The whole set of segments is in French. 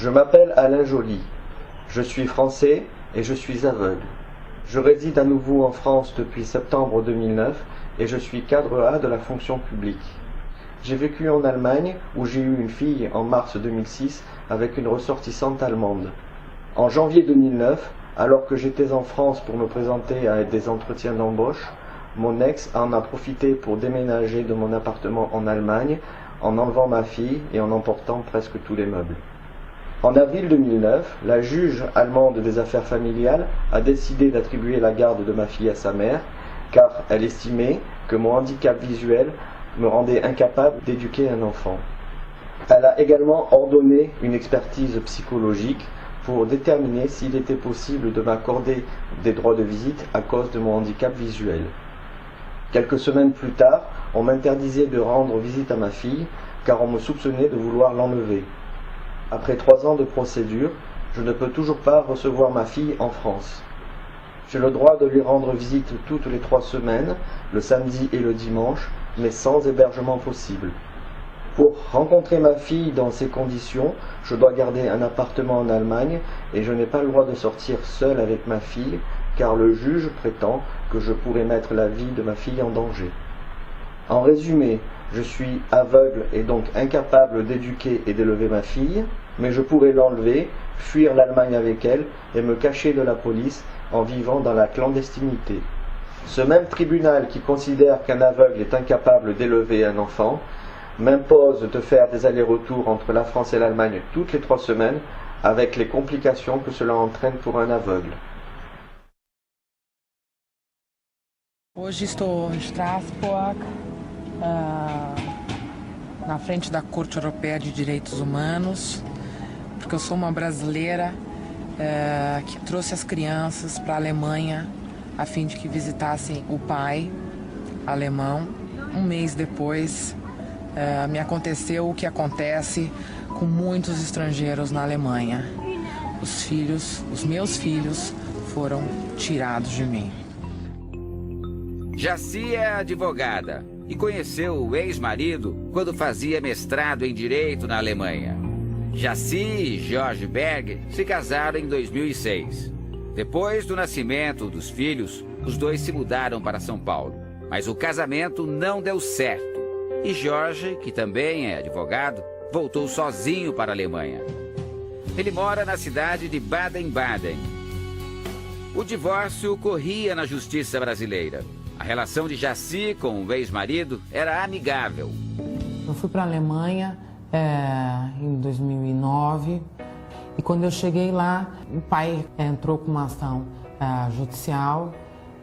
Je m'appelle Alain Joly. Je suis français et je suis aveugle. Je réside à nouveau en France depuis septembre 2009 et je suis cadre A de la fonction publique. J'ai vécu en Allemagne où j'ai eu une fille en mars 2006 avec une ressortissante allemande. En janvier 2009, alors que j'étais en France pour me présenter à des entretiens d'embauche, mon ex en a profité pour déménager de mon appartement en Allemagne en enlevant ma fille et en emportant presque tous les meubles. En avril 2009, la juge allemande des affaires familiales a décidé d'attribuer la garde de ma fille à sa mère, car elle estimait que mon handicap visuel me rendait incapable d'éduquer un enfant. Elle a également ordonné une expertise psychologique pour déterminer s'il était possible de m'accorder des droits de visite à cause de mon handicap visuel. Quelques semaines plus tard, on m'interdisait de rendre visite à ma fille, car on me soupçonnait de vouloir l'enlever. Après 3 ans de procédure, je ne peux toujours pas recevoir ma fille en France. J'ai le droit de lui rendre visite toutes les 3 semaines, le samedi et le dimanche, mais sans hébergement possible. Pour rencontrer ma fille dans ces conditions, je dois garder un appartement en Allemagne et je n'ai pas le droit de sortir seul avec ma fille, car le juge prétend que je pourrais mettre la vie de ma fille en danger. En résumé, je suis aveugle et donc incapable d'éduquer et d'élever ma fille, mais je pourrais l'enlever, fuir l'Allemagne avec elle et me cacher de la police en vivant dans la clandestinité. Ce même tribunal qui considère qu'un aveugle est incapable d'élever un enfant m'impose de faire des allers-retours entre la France et l'Allemagne toutes les 3 semaines avec les complications que cela entraîne pour un aveugle. Hoje estou em Strasbourg, na frente da Corte Europeia de Direitos Humanos, porque eu sou uma brasileira que trouxe as crianças para a Alemanha a fim de que visitassem o pai alemão. Um mês depois, me aconteceu o que acontece com muitos estrangeiros na Alemanha. Os meus filhos foram tirados de mim. Jacy é advogada e conheceu o ex-marido quando fazia mestrado em Direito na Alemanha. Jacy e Jorge Berg se casaram em 2006. Depois do nascimento dos filhos, os dois se mudaram para São Paulo. Mas o casamento não deu certo. E Jorge, que também é advogado, voltou sozinho para a Alemanha. Ele mora na cidade de Baden-Baden. O divórcio corria na justiça brasileira. A relação de Jacy com o ex-marido era amigável. Eu fui para a Alemanha em 2009 e quando eu cheguei lá, o pai entrou com uma ação judicial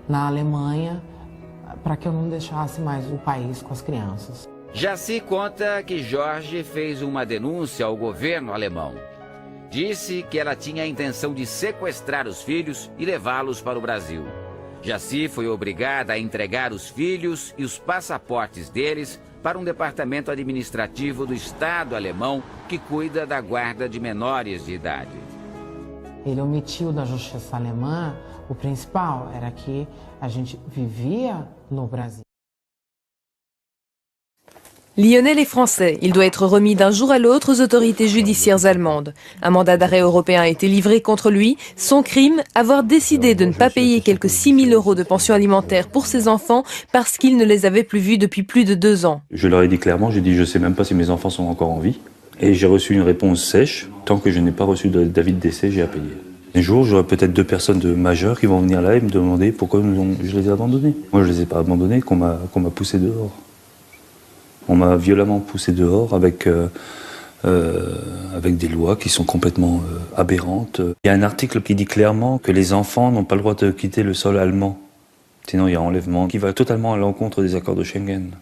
na Alemanha para que eu não deixasse mais o país com as crianças. Jacy conta que Jorge fez uma denúncia ao governo alemão. Disse que ela tinha a intenção de sequestrar os filhos e levá-los para o Brasil. Jacy foi obrigada a entregar os filhos e os passaportes deles para um departamento administrativo do Estado alemão que cuida da guarda de menores de idade. Ele omitiu da justiça alemã o principal, era que a gente vivia no Brasil. Lionel est français. Il doit être remis d'un jour à l'autre aux autorités judiciaires allemandes. Un mandat d'arrêt européen a été livré contre lui. Son crime, avoir décidé de ne pas payer quelques 6 000 € de pension alimentaire pour ses enfants parce qu'il ne les avait plus vus depuis plus de 2 ans. Je leur ai dit clairement, j'ai dit je sais même pas si mes enfants sont encore en vie. Et j'ai reçu une réponse sèche. Tant que je n'ai pas reçu d'avis de décès, j'ai à payer. Un jour, j'aurai peut-être 2 personnes majeures qui vont venir là et me demander pourquoi je les ai abandonnés. Moi, je les ai pas abandonnés, qu'on m'a poussé dehors. On m'a violemment poussé dehors avec des lois qui sont complètement aberrantes. Il y a un article qui dit clairement que les enfants n'ont pas le droit de quitter le sol allemand. Sinon, il y a enlèvement qui va totalement à l'encontre des accords de Schengen.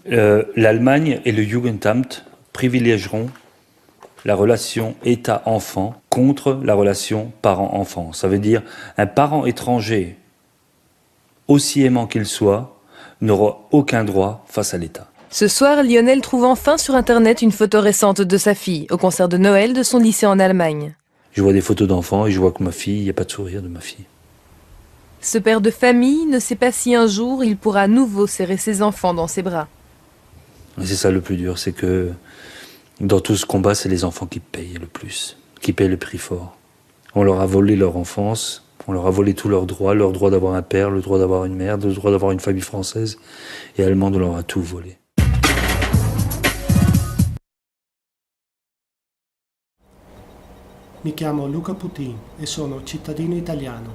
L'Allemagne et le Jugendamt privilégieront la relation État-enfant contre la relation parent-enfant. Ça veut dire un parent étranger, aussi aimant qu'il soit, n'aura aucun droit face à l'État. Ce soir, Lionel trouve enfin sur Internet une photo récente de sa fille, au concert de Noël de son lycée en Allemagne. Je vois des photos d'enfants et je vois que ma fille, il n'y a pas de sourire de ma fille. Ce père de famille ne sait pas si un jour il pourra à nouveau serrer ses enfants dans ses bras. C'est ça le plus dur, c'est que dans tout ce combat, c'est les enfants qui payent le plus, qui paient le prix fort. On leur a volé leur enfance, on leur a volé tous leurs droits, leur droit d'avoir un père, le droit d'avoir une mère, le droit d'avoir une famille française, et allemande, on leur a tout volé. Mi chiamo Luca Putin e sono cittadino italiano.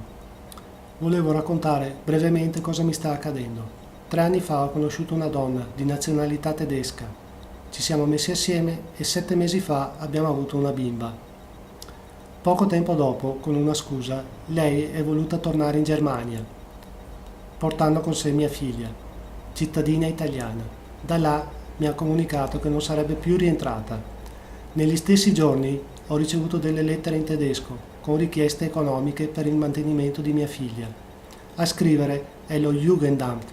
Volevo raccontare brevemente cosa mi sta accadendo. 3 anni fa ho conosciuto una donna di nazionalità tedesca. Ci siamo messi assieme e 7 mesi fa abbiamo avuto una bimba. Poco tempo dopo, con una scusa, lei è voluta tornare in Germania, portando con sé mia figlia, cittadina italiana. Da là mi ha comunicato che non sarebbe più rientrata. Negli stessi giorni ho ricevuto delle lettere in tedesco con richieste economiche per il mantenimento di mia figlia. A scrivere è lo Jugendamt,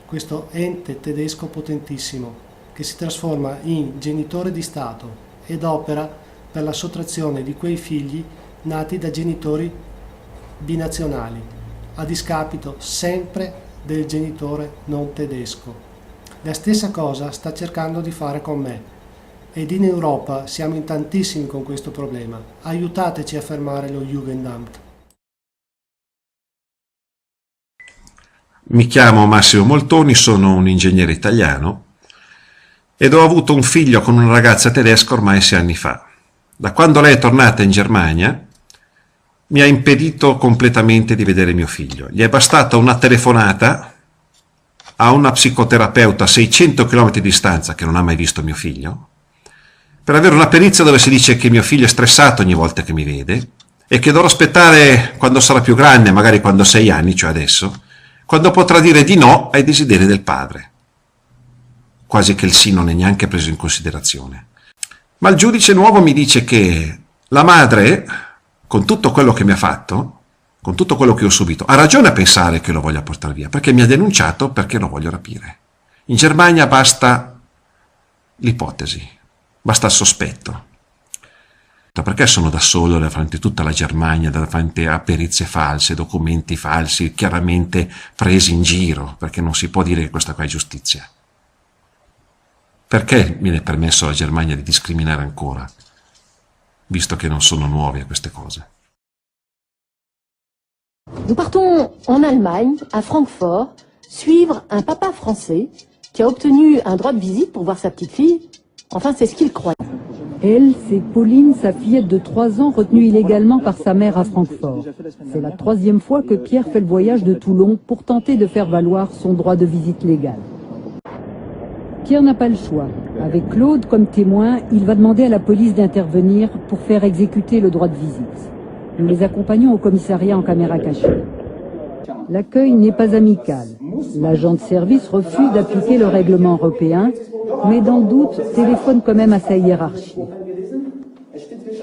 questo ente tedesco potentissimo che si trasforma in genitore di Stato ed opera per la sottrazione di quei figli nati da genitori binazionali, a discapito sempre del genitore non tedesco. La stessa cosa sta cercando di fare con me. Ed in Europa siamo in tantissimi con questo problema. Aiutateci a fermare lo Jugendamt. Mi chiamo Massimo Moltoni, sono un ingegnere italiano ed ho avuto un figlio con una ragazza tedesca ormai 6 anni fa. Da quando lei è tornata in Germania mi ha impedito completamente di vedere mio figlio. Gli è bastata una telefonata a una psicoterapeuta a 600 km di distanza che non ha mai visto mio figlio, per avere una perizia dove si dice che mio figlio è stressato ogni volta che mi vede e che dovrò aspettare quando sarà più grande, magari quando ha 6 anni, cioè adesso, quando potrà dire di no ai desideri del padre. Quasi che il sì non è neanche preso in considerazione. Ma il giudice nuovo mi dice che la madre, con tutto quello che mi ha fatto, con tutto quello che ho subito, ha ragione a pensare che lo voglia portare via, perché mi ha denunciato perché lo voglio rapire. In Germania basta l'ipotesi. Basta il sospetto. Perché sono da solo davanti a tutta la Germania, davanti a perizie false, documenti falsi, chiaramente presi in giro, perché non si può dire che questa qua è giustizia. Perché viene permesso alla Germania di discriminare ancora, visto che non sono nuovi a queste cose? Nous partons en Allemagne, à Francfort, suivre un papa français qui a obtenu un droit de visite pour voir sa petite fille. Enfin, c'est ce qu'il croit. Elle, c'est Pauline, sa fillette de 3 ans, retenue illégalement par sa mère à Francfort. C'est la 3e fois que Pierre fait le voyage de Toulon pour tenter de faire valoir son droit de visite légal. Pierre n'a pas le choix. Avec Claude comme témoin, il va demander à la police d'intervenir pour faire exécuter le droit de visite. Nous les accompagnons au commissariat en caméra cachée. L'accueil n'est pas amical. L'agent de service refuse d'appliquer le règlement européen, mais dans le doute, téléphone quand même à sa hiérarchie.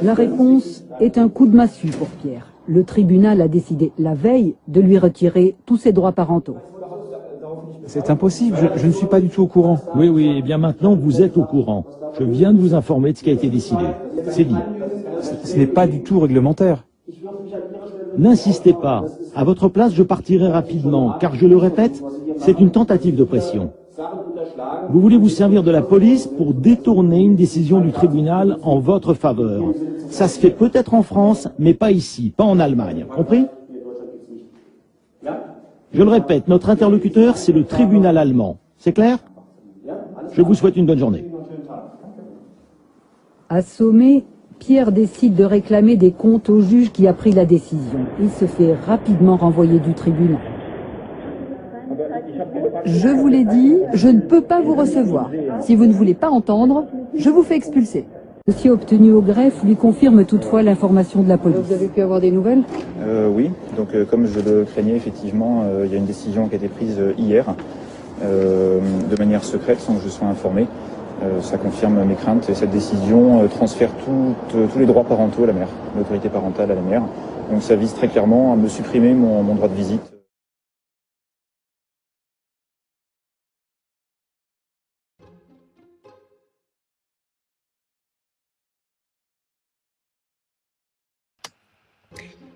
La réponse est un coup de massue pour Pierre. Le tribunal a décidé la veille de lui retirer tous ses droits parentaux. C'est impossible, je ne suis pas du tout au courant. Oui, et bien maintenant vous êtes au courant. Je viens de vous informer de ce qui a été décidé. C'est dit. Ce n'est pas du tout réglementaire. N'insistez pas. À votre place, je partirai rapidement, car je le répète, c'est une tentative de pression. Vous voulez vous servir de la police pour détourner une décision du tribunal en votre faveur. Ça se fait peut-être en France, mais pas ici, pas en Allemagne. Compris? Je le répète, notre interlocuteur, c'est le tribunal allemand. C'est clair? Je vous souhaite une bonne journée. Assommé, Pierre décide de réclamer des comptes au juge qui a pris la décision. Il se fait rapidement renvoyer du tribunal. Je vous l'ai dit, je ne peux pas vous recevoir. Si vous ne voulez pas entendre, je vous fais expulser. Le dossier obtenu au greffe lui confirme toutefois l'information de la police. Vous avez pu avoir des nouvelles? Oui, donc comme je le craignais, effectivement, il y a une décision qui a été prise hier, de manière secrète, sans que je sois informé. Ça confirme mes craintes et cette décision transfère tous les droits parentaux à la mère, l'autorité parentale à la mère. Donc ça vise très clairement à me supprimer mon droit de visite.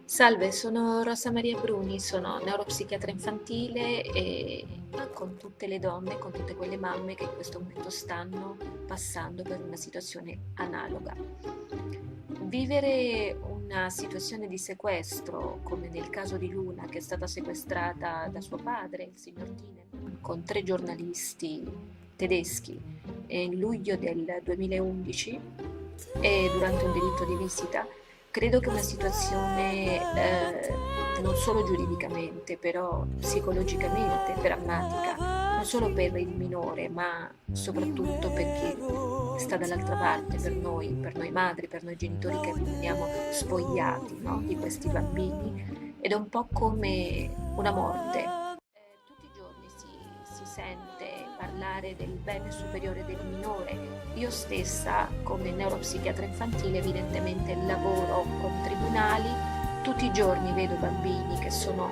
Salve, sono Rosa Maria Bruni, sono neuropsichiatra infantile e con tutte le donne, con tutte quelle mamme che in questo momento stanno passando per una situazione analoga. Vivere una situazione di sequestro, come nel caso di Luna, che è stata sequestrata da suo padre, il signor Tinen, con 3 giornalisti tedeschi in luglio del 2011 e durante un delitto di visita, credo che una situazione non solo giuridicamente, però psicologicamente drammatica, non solo per il minore, ma soprattutto per chi sta dall'altra parte, per noi madri, per noi genitori che veniamo spogliati, no, di questi bambini, ed è un po' come una morte. Tutti i giorni si sente parlare del bene superiore del minore. Io stessa, come neuropsichiatra infantile, evidentemente lavoro con tribunali, tutti i giorni vedo bambini che sono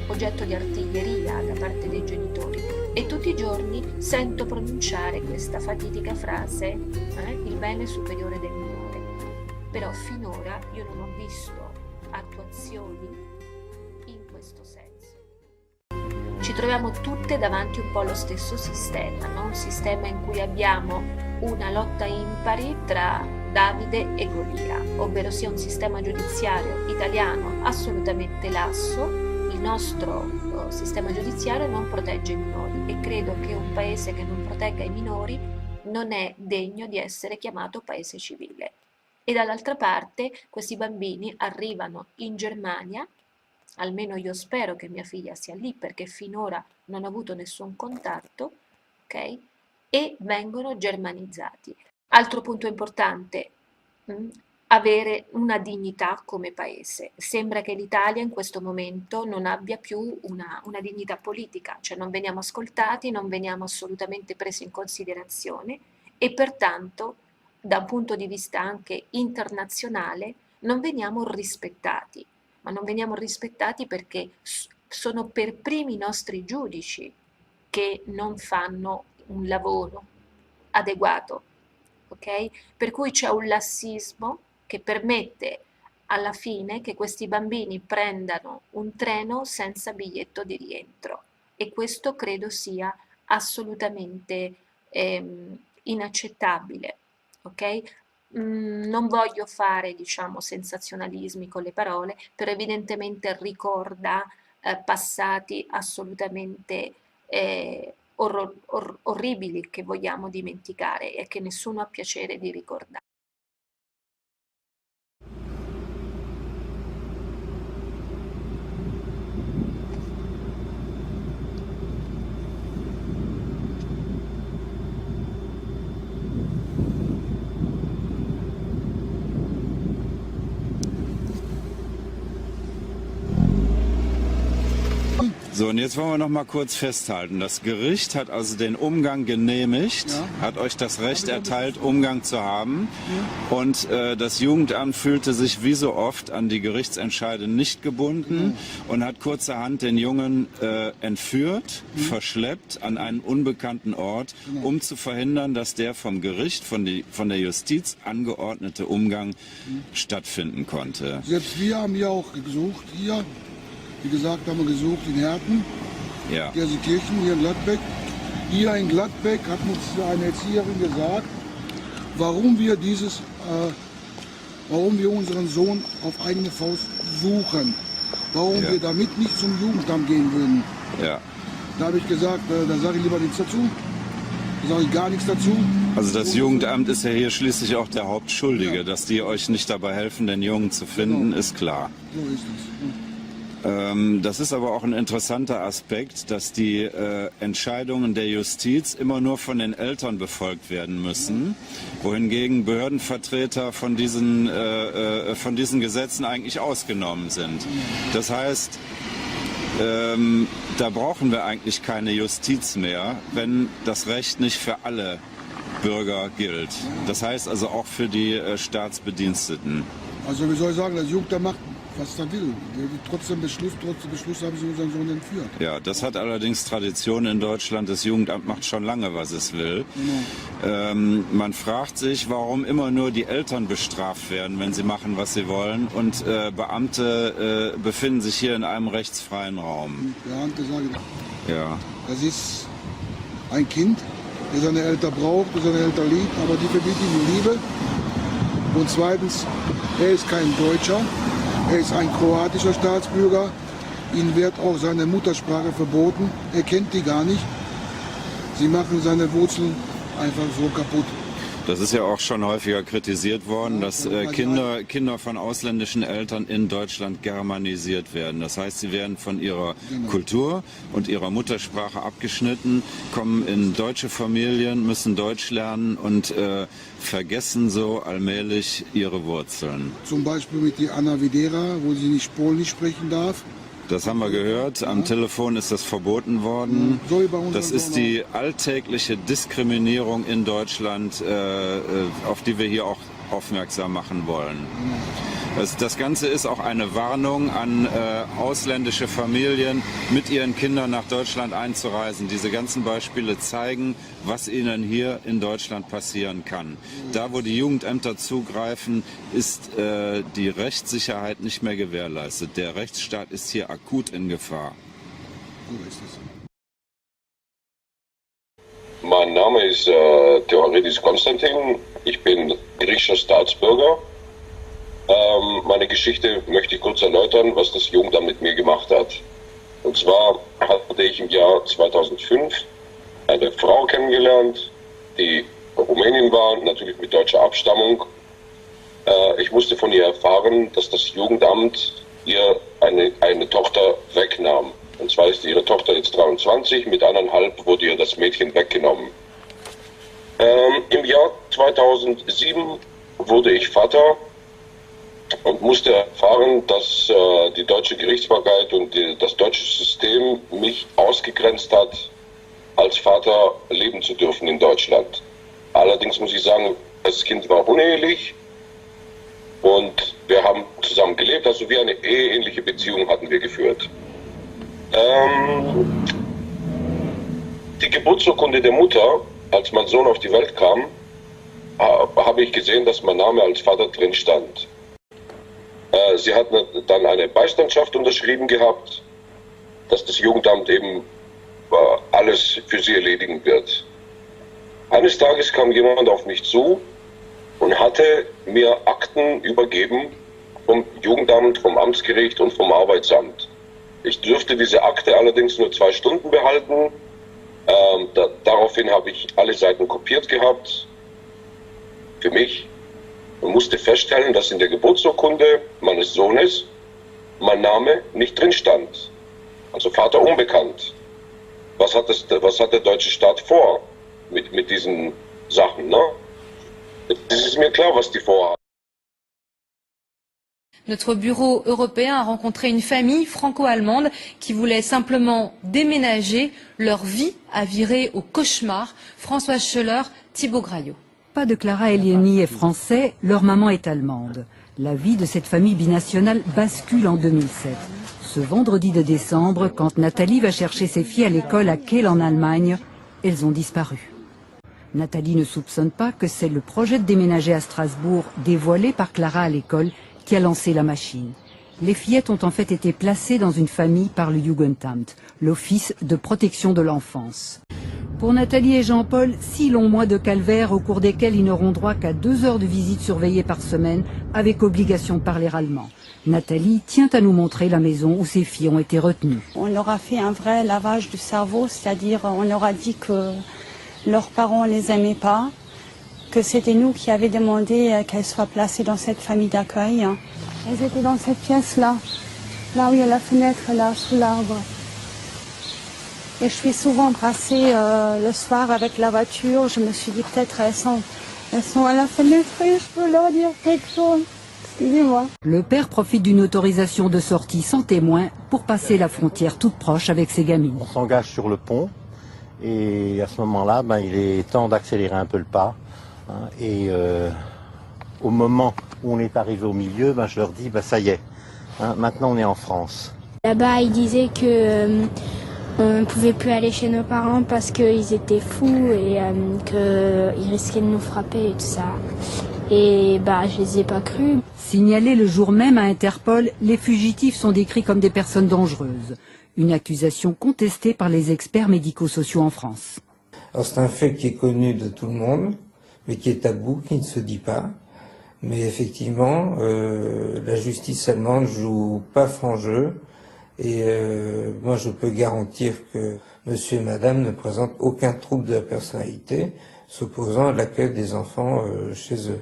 oggetto di artiglieria da parte dei genitori e tutti i giorni sento pronunciare questa fatidica frase, il bene superiore del minore. Però finora io non ho visto attuazioni in questo senso. Ci troviamo tutte davanti un po' allo stesso sistema, no? Un sistema in cui abbiamo una lotta impari tra Davide e Golia, ovvero sia un sistema giudiziario italiano assolutamente lasso. Il nostro sistema giudiziario non protegge i minori e credo che un paese che non protegga i minori non è degno di essere chiamato paese civile. E dall'altra parte questi bambini arrivano in Germania, almeno io spero che mia figlia sia lì perché finora non ho avuto nessun contatto, ok? E vengono germanizzati. Altro punto importante, avere una dignità come paese. Sembra che l'Italia in questo momento non abbia più una dignità politica, cioè non veniamo ascoltati, non veniamo assolutamente presi in considerazione e pertanto da un punto di vista anche internazionale non veniamo rispettati. Ma non veniamo rispettati perché sono per primi i nostri giudici che non fanno un lavoro adeguato, ok? Per cui c'è un lassismo che permette alla fine che questi bambini prendano un treno senza biglietto di rientro e questo credo sia assolutamente inaccettabile, ok? Non voglio fare, diciamo, sensazionalismi con le parole, però evidentemente ricorda passati assolutamente orribili che vogliamo dimenticare e che nessuno ha piacere di ricordare. So, und jetzt wollen wir noch mal kurz festhalten. Das Gericht hat also den Umgang genehmigt, hat euch das Recht erteilt, Umgang zu haben. Und das Jugendamt fühlte sich wie so oft an die Gerichtsentscheide nicht gebunden und hat kurzerhand den Jungen entführt, verschleppt an einen unbekannten Ort, um zu verhindern, dass der vom Gericht, von der Justiz angeordnete Umgang stattfinden konnte. Selbst wir haben ja auch gesucht hier. Wie gesagt, haben wir gesucht in Herten, Gelsenkirchen, hier in Gladbeck. Hier in Gladbeck hat uns eine Erzieherin gesagt, warum wir unseren Sohn auf eigene Faust suchen, warum wir damit nicht zum Jugendamt gehen würden. Ja. Da habe ich gesagt, da sage ich lieber nichts dazu, da sage ich gar nichts dazu. Also das Jugendamt ist ja hier schließlich auch der Hauptschuldige, dass die euch nicht dabei helfen, den Jungen zu finden, ist klar. So ist es. Das ist aber auch ein interessanter Aspekt, dass die Entscheidungen der Justiz immer nur von den Eltern befolgt werden müssen, wohingegen Behördenvertreter von diesen Gesetzen eigentlich ausgenommen sind. Das heißt, da brauchen wir eigentlich keine Justiz mehr, wenn das Recht nicht für alle Bürger gilt. Das heißt also auch für die Staatsbediensteten. Also wie soll ich sagen, das Jugendamt macht, was er will. Trotzdem Beschluss haben sie unseren Sohn entführt. Ja, das hat allerdings Tradition in Deutschland. Das Jugendamt macht schon lange, was es will. Genau. Man fragt sich, warum immer nur die Eltern bestraft werden, wenn sie machen, was sie wollen. Und Beamte befinden sich hier in einem rechtsfreien Raum. Beamte sagen, das ist ein Kind, der seine Eltern braucht, der seine Eltern liebt, aber die verbieten ihm die Liebe. Und zweitens, er ist kein Deutscher, er ist ein kroatischer Staatsbürger. Ihm wird auch seine Muttersprache verboten. Er kennt die gar nicht. Sie machen seine Wurzeln einfach so kaputt. Das ist ja auch schon häufiger kritisiert worden, dass Kinder von ausländischen Eltern in Deutschland germanisiert werden. Das heißt, sie werden von ihrer Kultur und ihrer Muttersprache abgeschnitten, kommen in deutsche Familien, müssen Deutsch lernen und vergessen so allmählich ihre Wurzeln. Zum Beispiel mit die Anna Videra, wo sie nicht Polnisch sprechen darf. Das haben wir gehört. Am Telefon ist das verboten worden. Das ist die alltägliche Diskriminierung in Deutschland, auf die wir hier auch aufmerksam machen wollen. Das Ganze ist auch eine Warnung an ausländische Familien, mit ihren Kindern nach Deutschland einzureisen. Diese ganzen Beispiele zeigen, was ihnen hier in Deutschland passieren kann. Da, wo die Jugendämter zugreifen, ist die Rechtssicherheit nicht mehr gewährleistet. Der Rechtsstaat ist hier akut in Gefahr. Mein Name ist Theodoridis Konstantin. Ich bin griechischer Staatsbürger. Meine Geschichte möchte ich kurz erläutern, was das Jugendamt mit mir gemacht hat. Und zwar hatte ich im Jahr 2005 eine Frau kennengelernt, die Rumänin war, natürlich mit deutscher Abstammung. Ich musste von ihr erfahren, dass das Jugendamt ihr eine Tochter wegnahm. Und zwar ist ihre Tochter jetzt 23, mit 1,5 wurde ihr das Mädchen weggenommen. Im Jahr 2007 wurde ich Vater und musste erfahren, dass die deutsche Gerichtsbarkeit und das deutsche System mich ausgegrenzt hat, als Vater leben zu dürfen in Deutschland. Allerdings muss ich sagen, das Kind war unehelich und wir haben zusammen gelebt, also wie eine eheähnliche Beziehung hatten wir geführt. Die Geburtsurkunde der Mutter, als mein Sohn auf die Welt kam, habe ich gesehen, dass mein Name als Vater drin stand. Sie hat dann eine Beistandschaft unterschrieben gehabt, dass das Jugendamt eben alles für sie erledigen wird. Eines Tages kam jemand auf mich zu und hatte mir Akten übergeben vom Jugendamt, vom Amtsgericht und vom Arbeitsamt. Ich dürfte diese Akte allerdings nur 2 Stunden behalten. Daraufhin habe ich alle Seiten kopiert gehabt, für mich, und musste feststellen, dass in der Geburtsurkunde meines Sohnes mein Name nicht drin stand. Also Vater unbekannt. Was hat der deutsche Staat vor mit diesen Sachen, ne? Es ist mir klar, was die vorhaben. Notre bureau européen a rencontré une famille franco-allemande qui voulait simplement déménager. Leur vie a viré au cauchemar. Françoise Schöller, Thibaut Graillot. Pas de Clara Elieni est français, leur maman est allemande. La vie de cette famille binationale bascule en 2007. Ce vendredi de décembre, quand Nathalie va chercher ses filles à l'école à Kehl en Allemagne, elles ont disparu. Nathalie ne soupçonne pas que c'est le projet de déménager à Strasbourg, dévoilé par Clara à l'école, qui a lancé la machine. Les fillettes ont en fait été placées dans une famille par le Jugendamt, l'Office de protection de l'enfance. Pour Nathalie et Jean-Paul, 6 longs mois de calvaire au cours desquels ils n'auront droit qu'à 2 heures de visite surveillée par semaine, avec obligation de parler allemand. Nathalie tient à nous montrer la maison où ses filles ont été retenues. On leur a fait un vrai lavage du cerveau, c'est-à-dire on leur a dit que leurs parents ne les aimaient pas, que c'était nous qui avions demandé qu'elles soient placées dans cette famille d'accueil. Elles étaient dans cette pièce-là, là où il y a la fenêtre, là, sous l'arbre. Et je suis souvent passée le soir avec la voiture, je me suis dit peut-être elles sont à la fenêtre et je peux leur dire quelque chose. Excusez-moi. Le père profite d'une autorisation de sortie sans témoin pour passer la frontière toute proche avec ses gamines. On s'engage sur le pont et à ce moment-là, il est temps d'accélérer un peu le pas. Et au moment où on est arrivé au milieu, je leur dis, ça y est, maintenant on est en France. Là-bas, ils disaient que on ne pouvait plus aller chez nos parents parce qu'ils étaient fous et qu'ils risquaient de nous frapper et tout ça. Et je les ai pas crus. Signalés le jour même à Interpol, les fugitifs sont décrits comme des personnes dangereuses. Une accusation contestée par les experts médico-sociaux en France. C'est un fait qui est connu de tout le monde, mais qui est tabou, qui ne se dit pas. Mais effectivement, la justice allemande joue pas franc jeu. Et moi, je peux garantir que monsieur et madame ne présentent aucun trouble de la personnalité s'opposant à l'accueil des enfants chez eux.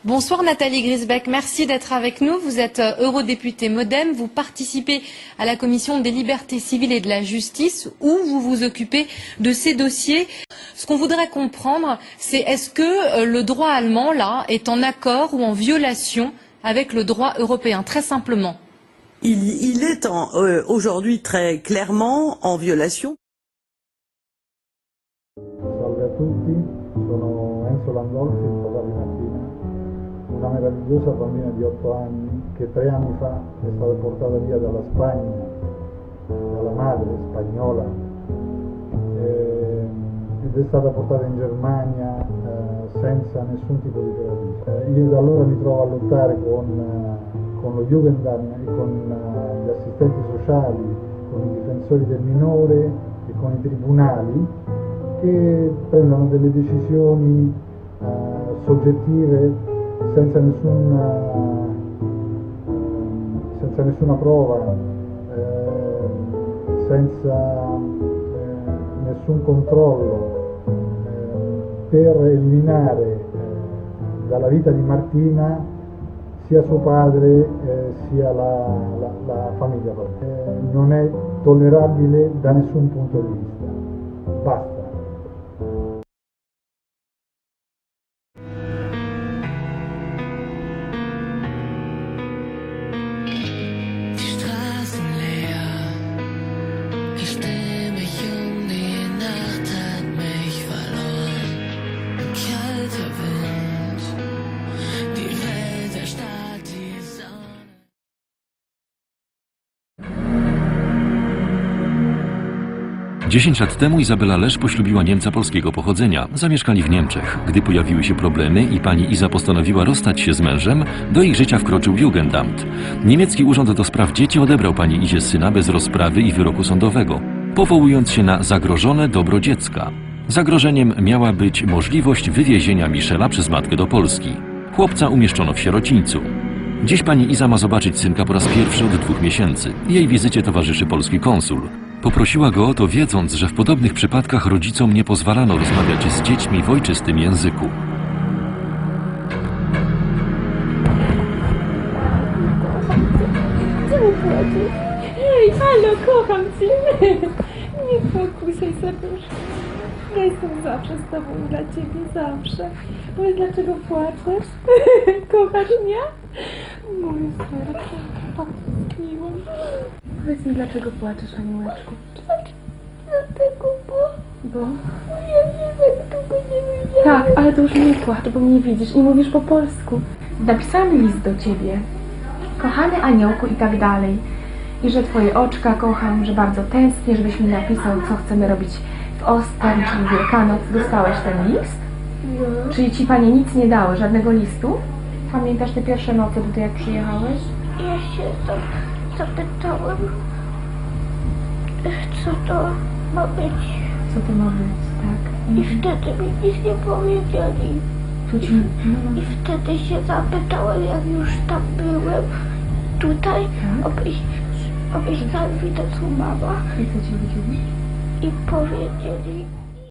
Bonsoir Nathalie Griesbeck, merci d'être avec nous. Vous êtes eurodéputée MoDem, vous participez à la commission des libertés civiles et de la justice où vous vous occupez de ces dossiers. Ce qu'on voudrait comprendre, c'est est-ce que le droit allemand, là, est en accord ou en violation avec le droit européen, très simplement? Il est aujourd'hui très clairement en violation. Salve a tutti, sono Enzo Landolfi, il papà di Martina, una meravigliosa bambina di 8 anni che 3 anni fa è stata portata via dalla Spagna, dalla madre spagnola, ed è stata portata in Germania senza nessun tipo di terapia. Io da allora mi trovo a lottare con lo Jugendamt e con gli assistenti sociali, con i difensori del minore e con i tribunali che prendono delle decisioni soggettive senza nessuna prova, senza nessun controllo, per eliminare dalla vita di Martina sia suo padre sia la famiglia. Non è tollerabile da nessun punto di vista. Basta. Dziesięć lat temu Izabela Lesz poślubiła Niemca polskiego pochodzenia. Zamieszkali w Niemczech. Gdy pojawiły się problemy i pani Iza postanowiła rozstać się z mężem, do ich życia wkroczył Jugendamt. Niemiecki Urząd do Spraw Dzieci odebrał pani Izie syna bez rozprawy i wyroku sądowego, powołując się na zagrożone dobro dziecka. Zagrożeniem miała być możliwość wywiezienia Michela przez matkę do Polski. Chłopca umieszczono w sierocińcu. Dziś pani Iza ma zobaczyć synka po raz pierwszy od 2 miesięcy. Jej wizycie towarzyszy polski konsul. Poprosiła go o to, wiedząc, że w podobnych przypadkach rodzicom nie pozwalano rozmawiać z dziećmi w ojczystym języku. Hej, halo, kocham cię. Nie pokusaj, serduszko. Ja jestem zawsze z tobą, dla ciebie zawsze. Powiedz, dlaczego płaczesz? Kochasz mnie? Moje serce, tak miło. Powiedz mi, dlaczego płaczesz, aniołeczku? Dlatego, bo... Ja nie wiem, tego nie widziałam. Tak, ale to już nie płacz, bo mnie widzisz i mówisz po polsku. Napisałam list do ciebie. Kochany aniołku i tak dalej. I że twoje oczka kocham, że bardzo tęsknię, żebyś mi napisał, co chcemy robić w Ostern, czyli Wielkanoc. Dostałeś ten list? No. Czyli ci panie nic nie dały, żadnego listu? Pamiętasz te pierwsze noce tutaj, jak przyjechałeś? Ja się zapytałem, co to ma być. Co to ma być, tak. I wtedy mi nic nie powiedzieli. I wtedy się zapytałem, jak już tam byłem, tutaj, obyś tam widać u mama. I co ci powiedzieli? I powiedzieli,